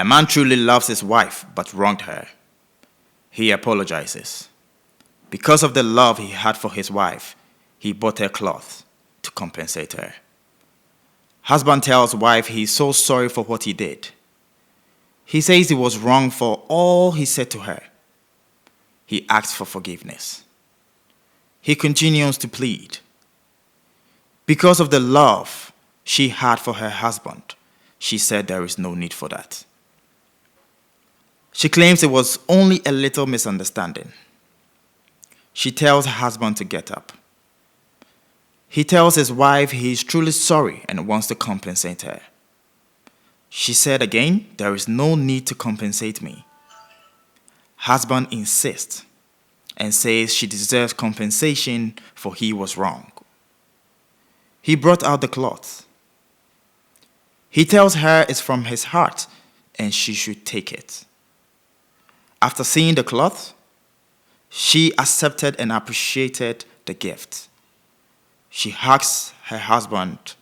A man truly loves his wife but wronged her. He apologizes. Because of the love he had for his wife, he bought her clothes to compensate her. Husband tells wife he is so sorry for what he did. He says he was wrong for all he said to her. He asks for forgiveness. He continues to plead. Because of the love she had for her husband, she said there is no need for that. She claims it was only a little misunderstanding. She tells her husband to get up. He tells his wife he is truly sorry and wants to compensate her. She said again, there is no need to compensate me. Husband insists and says she deserves compensation for he was wrong. He brought out the cloth. He tells her it's from his heart and she should take it. After seeing the cloth, she accepted and appreciated the gift. She hugs her husband.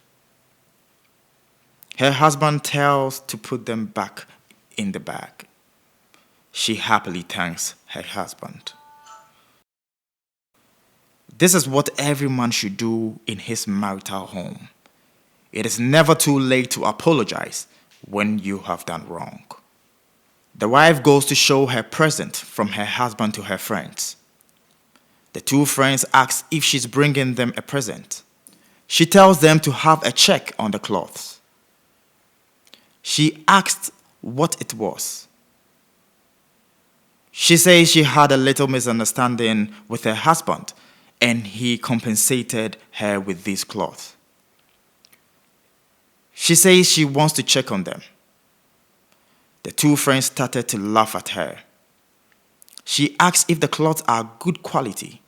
Her husband tells to put them back in the bag. She happily thanks her husband. This is what every man should do in his marital home. It is never too late to apologize when you have done wrong. The wife goes to show her present from her husband to her friends. The two friends ask if she's bringing them a present. She tells them to have a check on the clothes. She asked what it was. She says she had a little misunderstanding with her husband and he compensated her with these clothes. She says she wants to check on them. The two friends started to laugh at her. She asks if the clothes are good quality.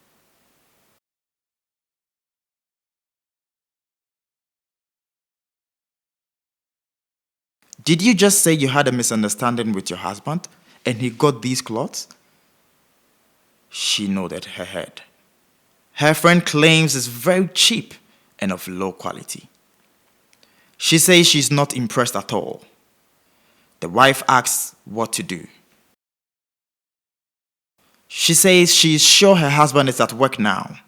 Did you just say you had a misunderstanding with your husband and he got these clothes? She nodded her head. Her friend claims it's very cheap and of low quality. She says she's not impressed at all. The wife asks what to do. She says she is sure her husband is at work now.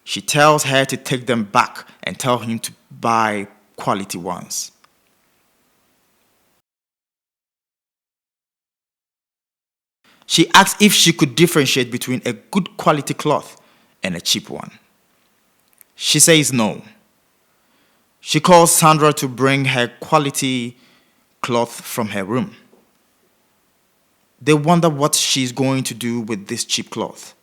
She tells her to take them back and tell him to buy quality ones. She asks if she could differentiate between a good quality cloth and a cheap one. She says no. She calls Sandra to bring her quality cloth from her room. They wonder what she's going to do with this cheap cloth.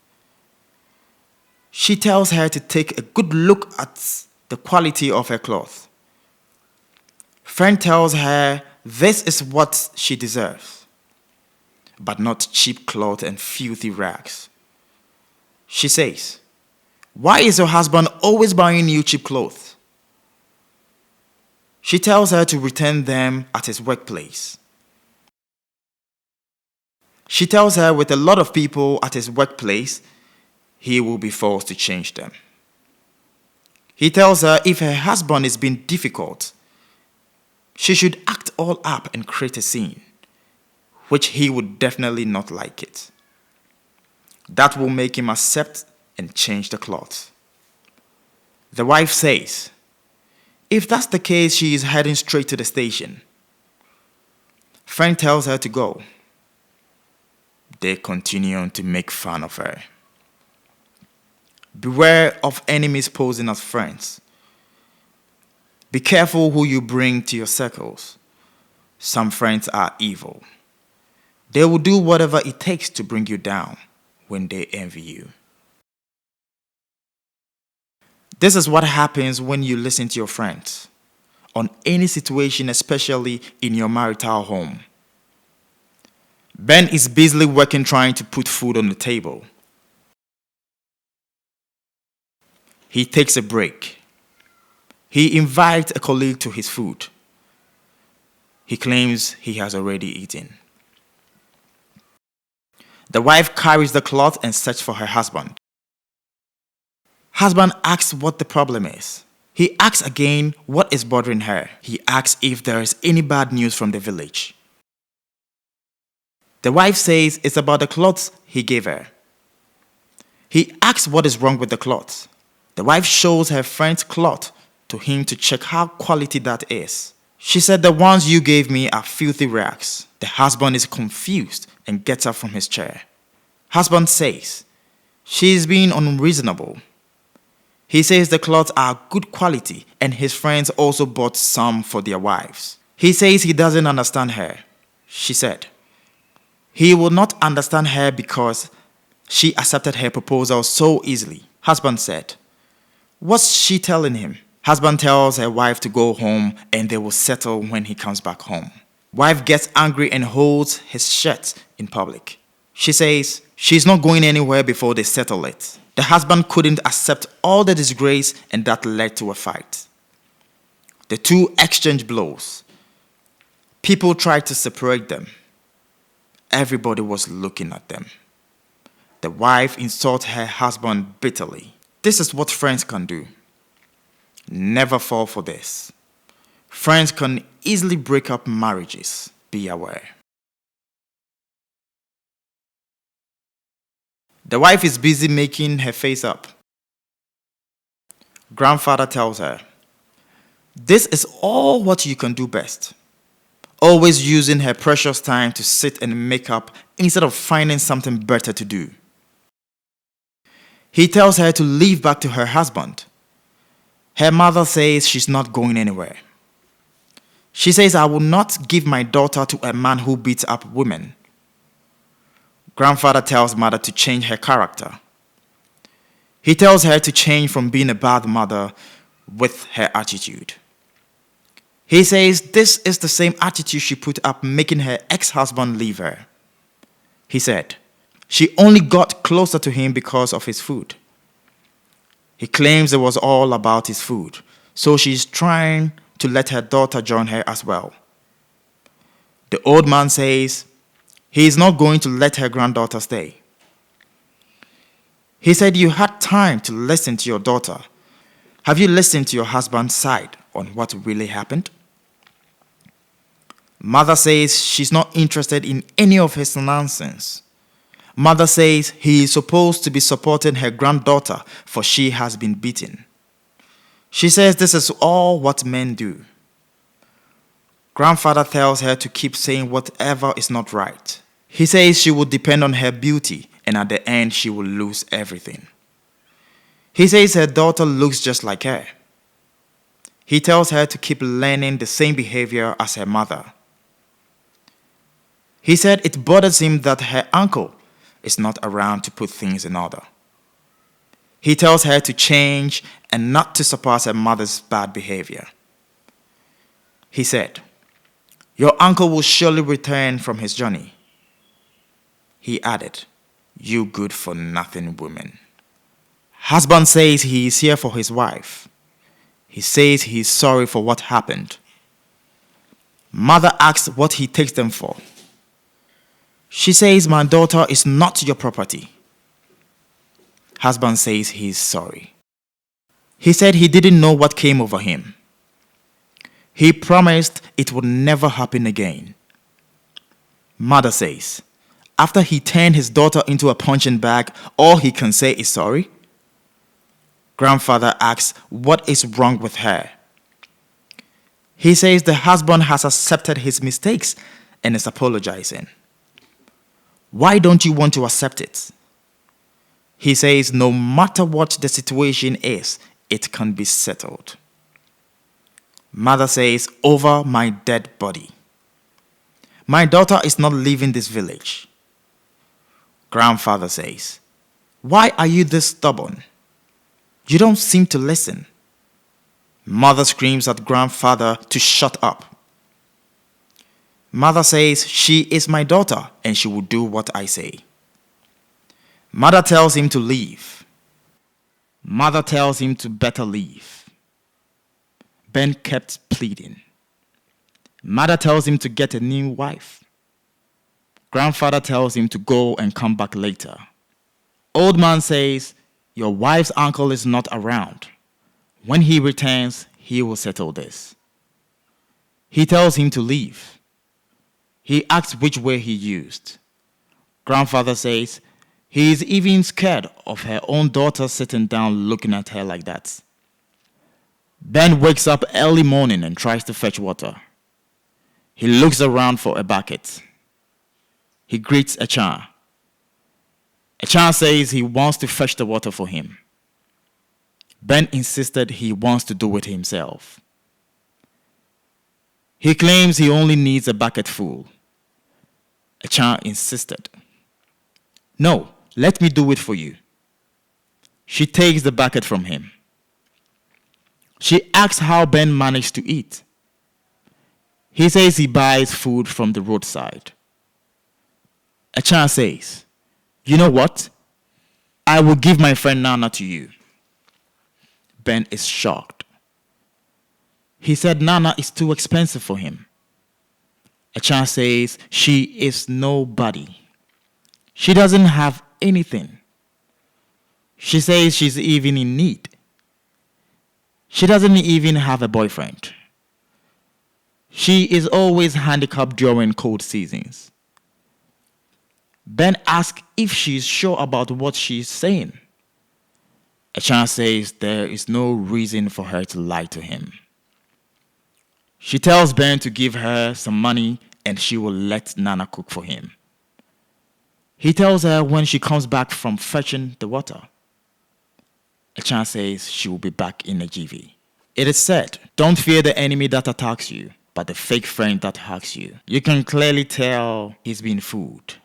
She tells her to take a good look at the quality of her cloth. Friend tells her this is what she deserves, but not cheap cloth and filthy rags. She says, "Why is your husband always buying you cheap clothes?" She tells her to return them at his workplace. She tells her with a lot of people at his workplace, he will be forced to change them. He tells her if her husband is being difficult, she should act all up and create a scene, which he would definitely not like it. That will make him accept and change the clothes. The wife says, if that's the case, she is heading straight to the station. Friend tells her to go. They continue to make fun of her. Beware of enemies posing as friends. Be careful who you bring to your circles. Some friends are evil. They will do whatever it takes to bring you down when they envy you. This is what happens when you listen to your friends on any situation, especially in your marital home. Ben is busily working trying to put food on the table. He takes a break. He invites a colleague to his food. He claims he has already eaten. The wife carries the cloth and searches for her husband. Husband asks what the problem is. He asks again what is bothering her. He asks if there is any bad news from the village. The wife says it's about the clothes he gave her. He asks what is wrong with the clothes. The wife shows her friend's cloth to him to check how quality that is. She said, the ones you gave me are filthy rags. The husband is confused and gets up from his chair. Husband says, she is being unreasonable. He says the clothes are good quality and his friends also bought some for their wives. He says he doesn't understand her. She said, he will not understand her because she accepted her proposal so easily. Husband said, what's she telling him? Husband tells her wife to go home and they will settle when he comes back home. Wife gets angry and holds his shirt in public. She says she's not going anywhere before they settle it. The husband couldn't accept all the disgrace and that led to a fight. The two exchange blows. People tried to separate them. Everybody was looking at them. The wife insulted her husband bitterly. This is what friends can do. Never fall for this. Friends can easily break up marriages. Be aware. The wife is busy making her face up. Grandfather tells her, this is all what you can do best. Always using her precious time to sit and make up instead of finding something better to do. He tells her to leave back to her husband. Her mother says she's not going anywhere. She says, I will not give my daughter to a man who beats up women. Grandfather tells mother to change her character. He tells her to change from being a bad mother with her attitude. He says this is the same attitude she put up making her ex-husband leave her. He said, she only got closer to him because of his food. He claims it was all about his food, so she's trying to let her daughter join her as well. The old man says he is not going to let her granddaughter stay. He said, you had time to listen to your daughter. Have you listened to your husband's side on what really happened? Mother says she's not interested in any of his nonsense. Mother says he is supposed to be supporting her granddaughter for she has been beaten. She says this is all what men do. Grandfather tells her to keep saying whatever is not right. He says she will depend on her beauty and at the end she will lose everything. He says her daughter looks just like her. He tells her to keep learning the same behavior as her mother. He said it bothers him that her uncle is not around to put things in order. He tells her to change and not to surpass her mother's bad behavior. He said, your uncle will surely return from his journey. He added, you good for nothing woman. Husband says he is here for his wife. He says he is sorry for what happened. Mother asks what he takes them for. She says, my daughter is not your property. Husband says he is sorry. He said he didn't know what came over him. He promised it would never happen again. Mother says, after he turned his daughter into a punching bag, all he can say is sorry. Grandfather asks what is wrong with her. He says the husband has accepted his mistakes and is apologizing. Why don't you want to accept it? He says no matter what the situation is, it can be settled. Mother says, over my dead body. My daughter is not leaving this village. Grandfather says, why are you this stubborn? You don't seem to listen. Mother screams at grandfather to shut up. Mother says she is my daughter and she will do what I say. Mother tells him to leave. Mother tells him to better leave. Ben kept pleading. Mother tells him to get a new wife. Grandfather tells him to go and come back later. Old man says, your wife's uncle is not around. When he returns, he will settle this. He tells him to leave. He asks which way he used. Grandfather says he is even scared of her own daughter sitting down looking at her like that. Ben wakes up early morning and tries to fetch water. He looks around for a bucket. He greets Achan. Achan says he wants to fetch the water for him. Ben insisted he wants to do it himself. He claims he only needs a bucket full. Achan insisted. No, let me do it for you. She takes the bucket from him. She asks how Ben managed to eat. He says he buys food from the roadside. Achan says, you know what? I will give my friend Nana to you. Ben is shocked. He said Nana is too expensive for him. Achan says she is nobody. She doesn't have anything. She says she's even in need. She doesn't even have a boyfriend. She is always handicapped during cold seasons. Ben asks if she's sure about what she's saying. Achan says there is no reason for her to lie to him. She tells Ben to give her some money and she will let Nana cook for him. He tells her when she comes back from fetching the water. Achan says she will be back in a jiffy. It is said, don't fear the enemy that attacks you, but the fake friend that hugs you. You can clearly tell he's been fooled.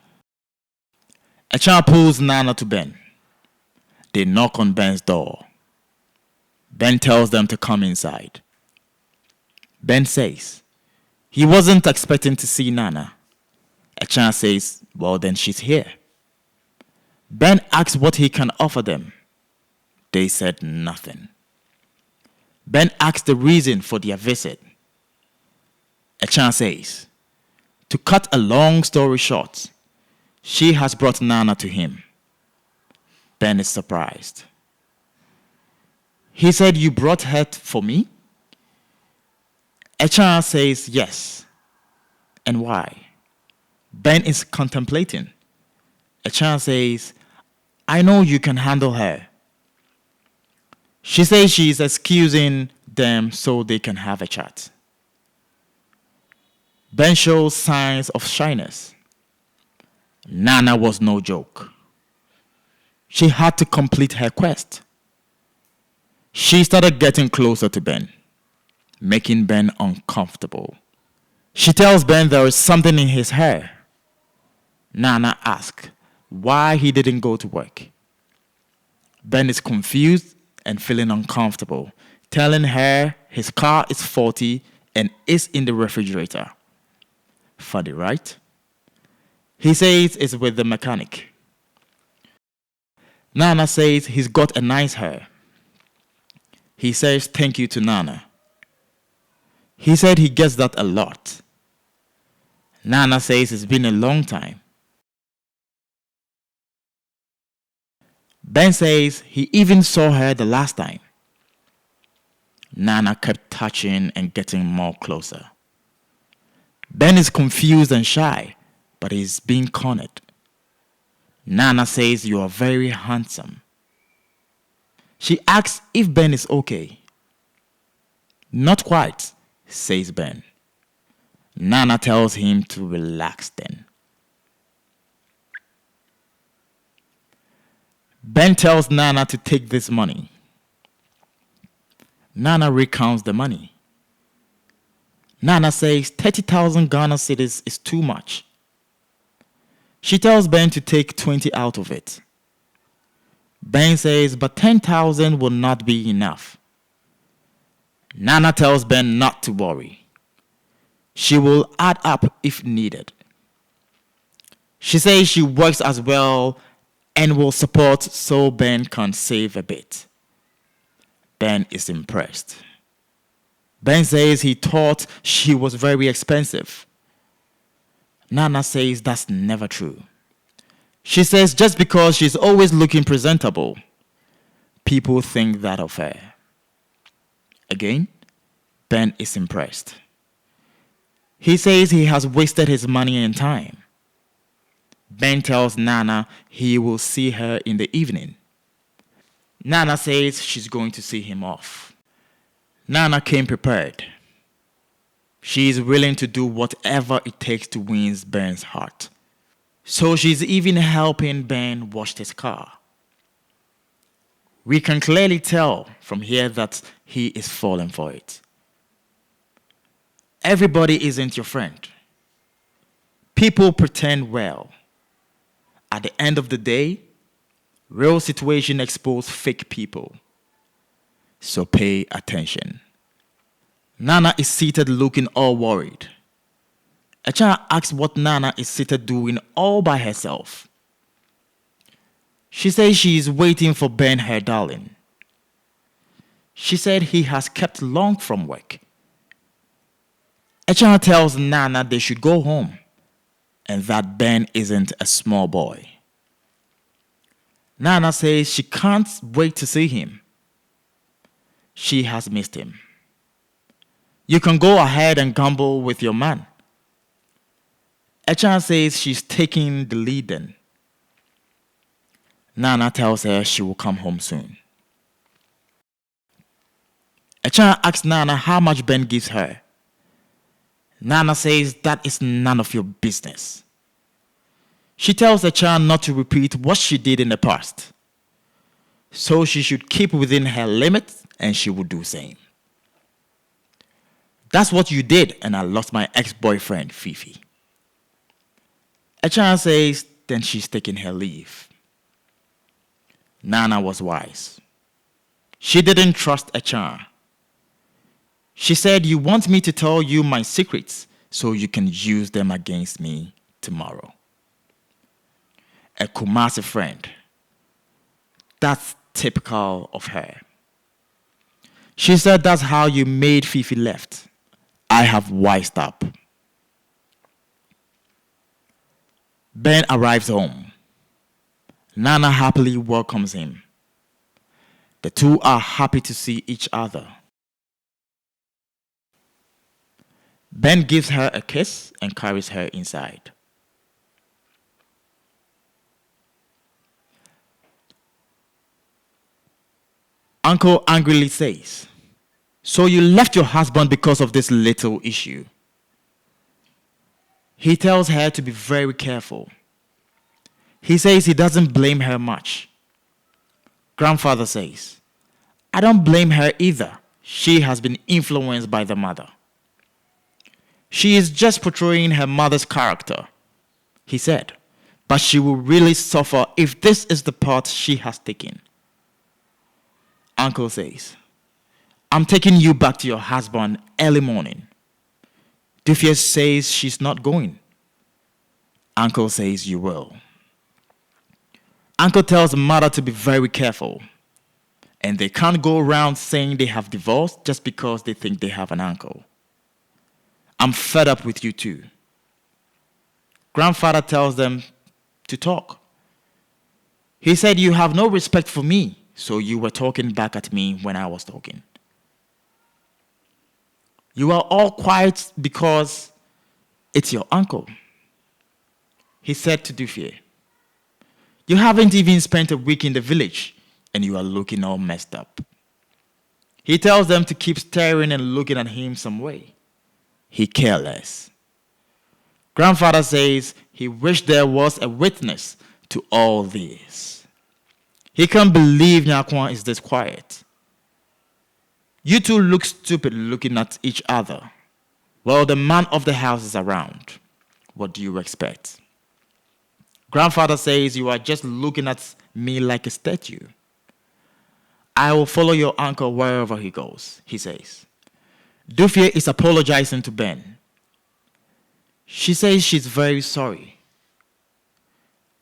Achan pulls Nana to Ben. They knock on Ben's door. Ben tells them to come inside. Ben says he wasn't expecting to see Nana. Achan says, well, then she's here. Ben asks what he can offer them. They said nothing. Ben asks the reason for their visit. Achan says, to cut a long story short, she has brought Nana to him. Ben is surprised. He said, you brought her for me? Achan says, yes. And why? Ben is contemplating. Achan says, I know you can handle her. She says she is excusing them so they can have a chat. Ben shows signs of shyness. Nana was no joke. She had to complete her quest. She started getting closer to Ben, making Ben uncomfortable. She tells Ben there is something in his hair. Nana asks why he didn't go to work. Ben is confused and feeling uncomfortable, telling her his car is faulty and is in the refrigerator. Funny, right? He says it's with the mechanic. Nana says he's got a nice hair. He says thank you to Nana. He said he gets that a lot. Nana says it's been a long time. Ben says he even saw her the last time. Nana kept touching and getting more closer. Ben is confused and shy, but he's being cornered. Nana says you are very handsome. She asks if Ben is okay. Not quite, says Ben. Nana tells him to relax then. Ben tells Nana to take this money. Nana recounts the money. Nana says 30,000 Ghana cedis is too much. She tells Ben to take 20 out of it. Ben says, but 10,000 will not be enough. Nana tells Ben not to worry. She will add up if needed. She says she works as well and will support so Ben can save a bit. Ben is impressed. Ben says he thought she was very expensive. Nana says that's never true. She says just because she's always looking presentable, people think that of her. Again, Ben is impressed. He says he has wasted his money and time. Ben tells Nana he will see her in the evening. Nana says she's going to see him off. Nana came prepared. She is willing to do whatever it takes to win Ben's heart. So she's even helping Ben wash his car. We can clearly tell from here that he is falling for it. Everybody isn't your friend. People pretend well. At the end of the day, real situation expose fake people. So pay attention. Nana is seated looking all worried. Achara asks what Nana is seated doing all by herself. She says she is waiting for Ben, her darling. She said he has kept long from work. Achara tells Nana they should go home and that Ben isn't a small boy. Nana says she can't wait to see him. She has missed him. You can go ahead and gamble with your man. Achara says she's taking the lead then. Nana tells her she will come home soon. Achara asks Nana how much Ben gives her. Nana says that is none of your business. She tells Achara not to repeat what she did in the past. So she should keep within her limits and she will do the same. That's what you did and I lost my ex-boyfriend, Fifi. Achara says then she's taking her leave. Nana was wise. She didn't trust Achara. She said, you want me to tell you my secrets so you can use them against me tomorrow. A Kumasi friend. That's typical of her. She said that's how you made Fifi left. I have wised up. Ben arrives home. Nana happily welcomes him. The two are happy to see each other. Ben gives her a kiss and carries her inside. Uncle angrily says, so you left your husband because of this little issue. He tells her to be very careful. He says he doesn't blame her much. Grandfather says, I don't blame her either. She has been influenced by the mother. She is just portraying her mother's character, he said, but she will really suffer if this is the part she has taken. Uncle says, I'm taking you back to your husband early morning. Dufia says she's not going. Uncle says you will. Uncle tells the mother to be very careful, and they can't go around saying they have divorced just because they think they have an uncle. I'm fed up with you two. Grandfather tells them to talk. He said, you have no respect for me, so you were talking back at me when I was talking. You are all quiet because it's your uncle. He said to Dufia, you haven't even spent a week in the village, and you are looking all messed up. He tells them to keep staring and looking at him some way. He careless. Grandfather says he wished there was a witness to all this. He can't believe Nyakwa is this quiet. You two look stupid looking at each other. Well, the man of the house is around. What do you expect? Grandfather says you are just looking at me like a statue. I will follow your uncle wherever he goes, he says. Dufia is apologizing to Ben. She says she's very sorry.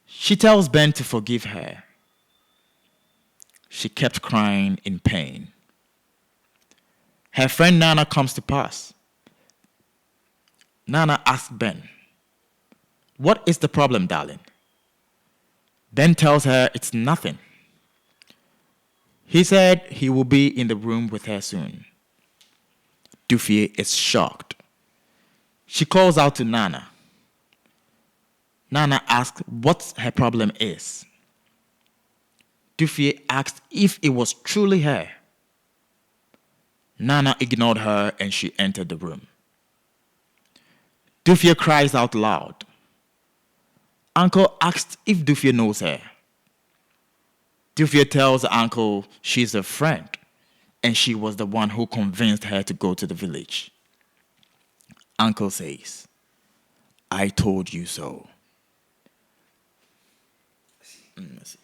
She tells Ben to forgive her. She kept crying in pain. Her friend Nana comes to pass. Nana asks Ben, what is the problem, darling? Ben tells her it's nothing. He said he will be in the room with her soon. Dufia is shocked. She calls out to Nana. Nana asked what her problem is. Dufie asked if it was truly her. Nana ignored her and she entered the room. Dufie cries out loud. Uncle asked if Dufie knows her. Dufie tells Uncle she's a friend and she was the one who convinced her to go to the village. Uncle says, I told you so. Let's see.